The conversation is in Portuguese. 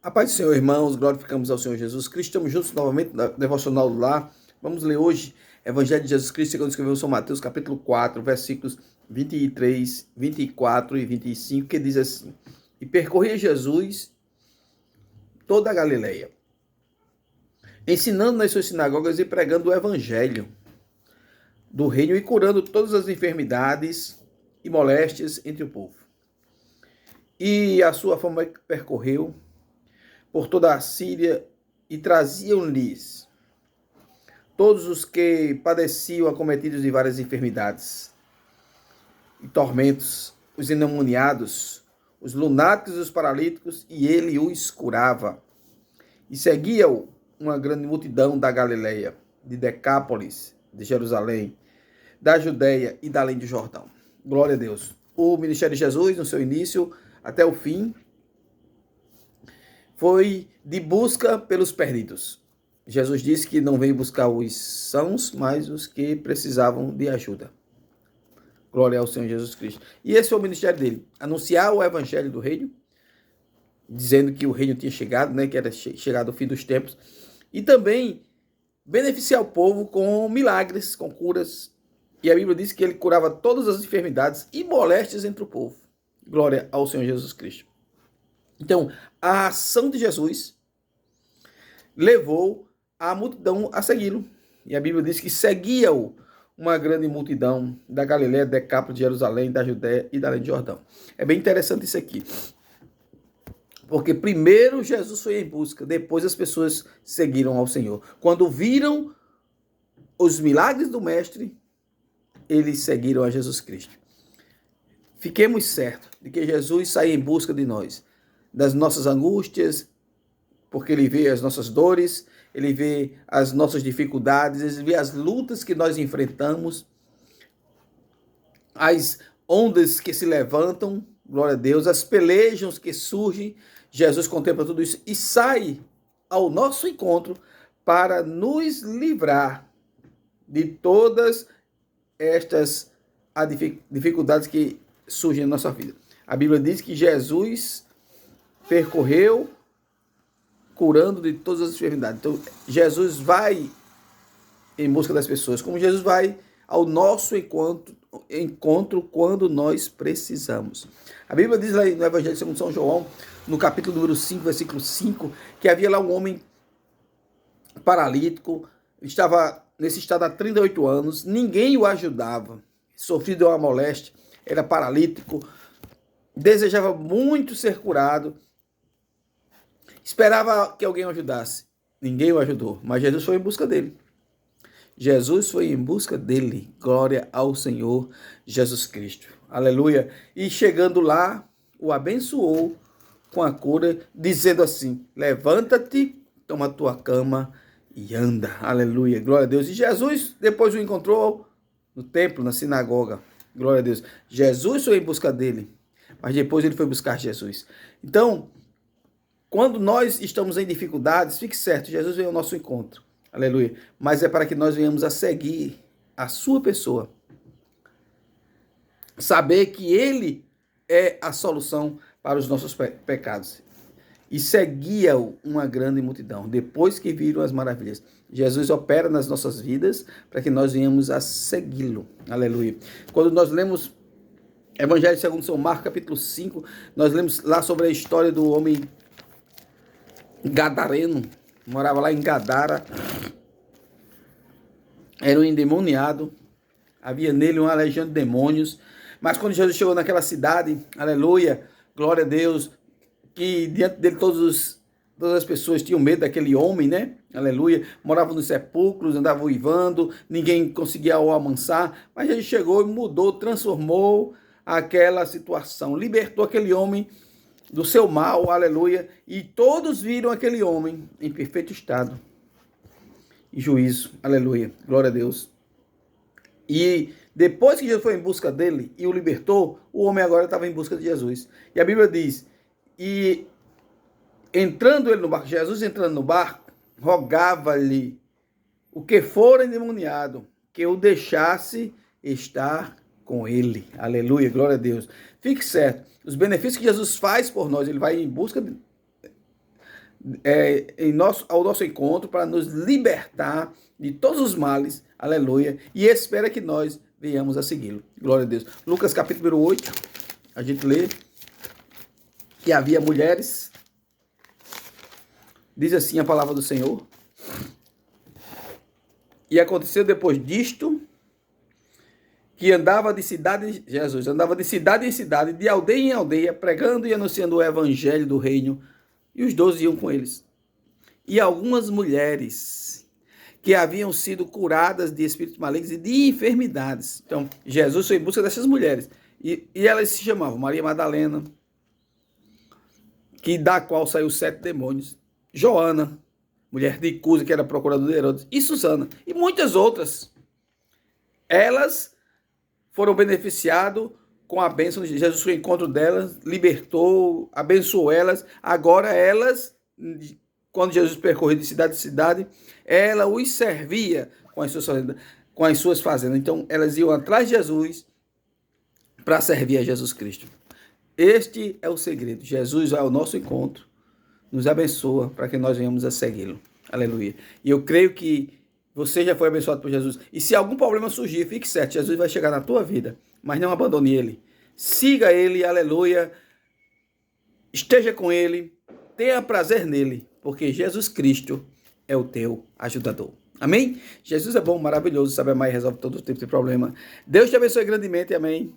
A paz do Senhor, irmãos, glorificamos ao Senhor Jesus Cristo. Estamos juntos novamente na Devocional do Lar. Vamos ler hoje Evangelho de Jesus Cristo, segundo escreveu São Mateus, capítulo 4, versículos 23, 24 e 25, que diz assim: E percorria Jesus toda a Galileia, ensinando nas suas sinagogas e pregando o Evangelho do reino e curando todas as enfermidades e moléstias entre o povo. E a sua fama percorreu por toda a Síria e traziam-lhes todos os que padeciam acometidos de várias enfermidades e tormentos, os endemoniados, os lunáticos e os paralíticos, e ele os curava. E seguia-o uma grande multidão da Galileia, de Decápolis, de Jerusalém, da Judéia e da além do Jordão. Glória a Deus. O ministério de Jesus, no seu início até o fim, foi de busca pelos perdidos. Jesus disse que não veio buscar os sãos, mas os que precisavam de ajuda. Glória ao Senhor Jesus Cristo. E esse foi o ministério dele: anunciar o evangelho do reino, dizendo que o reino tinha chegado, que era chegado o fim dos tempos, e também beneficiar o povo com milagres, com curas. E a Bíblia diz que ele curava todas as enfermidades e moléstias entre o povo. Glória ao Senhor Jesus Cristo. Então, a ação de Jesus levou a multidão a segui-lo. E a Bíblia diz que seguia-o uma grande multidão da Galileia, Decápolis, de Jerusalém, da Judéia e da além do Jordão. É bem interessante isso aqui. Porque primeiro Jesus foi em busca, depois as pessoas seguiram ao Senhor. Quando viram os milagres do Mestre, eles seguiram a Jesus Cristo. Fiquemos certos de que Jesus sai em busca de nós, das nossas angústias, porque ele vê as nossas dores, ele vê as nossas dificuldades, ele vê as lutas que nós enfrentamos, as ondas que se levantam, glória a Deus, as pelejas que surgem. Jesus contempla tudo isso e sai ao nosso encontro para nos livrar de todas estas dificuldades que surgem na nossa vida. A Bíblia diz que Jesus percorreu curando de todas as enfermidades. Então, Jesus vai em busca das pessoas, como Jesus vai ao nosso encontro quando nós precisamos. A Bíblia diz lá no Evangelho segundo São João, no capítulo número 5, versículo 5, que havia lá um homem paralítico, estava nesse estado há 38 anos, ninguém o ajudava, sofrido de uma moléstia, era paralítico, desejava muito ser curado, esperava que alguém o ajudasse. Ninguém o ajudou, mas Jesus foi em busca dele. Jesus foi em busca dele. Glória ao Senhor Jesus Cristo. Aleluia. E chegando lá, o abençoou com a cura, dizendo assim: levanta-te, toma a tua cama e anda. Aleluia. Glória a Deus. E Jesus depois o encontrou no templo, na sinagoga. Glória a Deus. Jesus foi em busca dele, mas depois ele foi buscar Jesus. Então, quando nós estamos em dificuldades, fique certo, Jesus vem ao nosso encontro. Aleluia. Mas é para que nós venhamos a seguir a sua pessoa. Saber que ele é a solução para os nossos pecados. E seguia-o uma grande multidão, depois que viram as maravilhas. Jesus opera nas nossas vidas para que nós venhamos a segui-lo. Aleluia. Quando nós lemos Evangelho segundo São Marcos, capítulo 5, nós lemos lá sobre a história do homem gadareno, morava lá em Gadara, era um endemoniado, havia nele uma legião de demônios, mas quando Jesus chegou naquela cidade, aleluia, glória a Deus, que diante dele todas as pessoas tinham medo daquele homem, aleluia, morava nos sepulcros, andava uivando, ninguém conseguia o amansar, mas ele chegou e mudou, transformou aquela situação, libertou aquele homem do seu mal, aleluia, e todos viram aquele homem em perfeito estado e juízo, aleluia, glória a Deus. E depois que Jesus foi em busca dele e o libertou, o homem agora estava em busca de Jesus. E a Bíblia diz, e entrando ele no barco, Jesus entrando no barco, rogava-lhe o que for endemoniado, que o deixasse estar com ele. Aleluia, glória a Deus. Fique certo, os benefícios que Jesus faz por nós, ele vai em busca ao nosso encontro para nos libertar de todos os males, aleluia, e espera que nós venhamos a segui-lo. Glória a Deus. Lucas capítulo 8, a gente lê que havia mulheres, diz assim a palavra do Senhor, e aconteceu depois disto, que Jesus andava de cidade em cidade, de aldeia em aldeia, pregando e anunciando o evangelho do reino, e os 12 iam com eles. E algumas mulheres que haviam sido curadas de espíritos malignos e de enfermidades. Então, Jesus foi em busca dessas mulheres. E elas se chamavam Maria Madalena, da qual saiu 7 demônios, Joana, mulher de Cusa, que era procuradora de Herodes, e Susana, e muitas outras. Elas foram beneficiadas com a bênção de Jesus, foi ao encontro delas, libertou, abençoou elas. Agora elas, quando Jesus percorria de cidade em cidade, ela os servia com as suas fazendas. Então, elas iam atrás de Jesus para servir a Jesus Cristo. Este é o segredo. Jesus vai ao nosso encontro, nos abençoa para que nós venhamos a segui-lo. Aleluia. E eu creio que você já foi abençoado por Jesus. E se algum problema surgir, fique certo, Jesus vai chegar na tua vida, mas não abandone ele. Siga ele, aleluia. Esteja com ele, tenha prazer nele, porque Jesus Cristo é o teu ajudador. Amém? Jesus é bom, maravilhoso, sabe amar e resolve todo tipo de problema. Deus te abençoe grandemente, amém.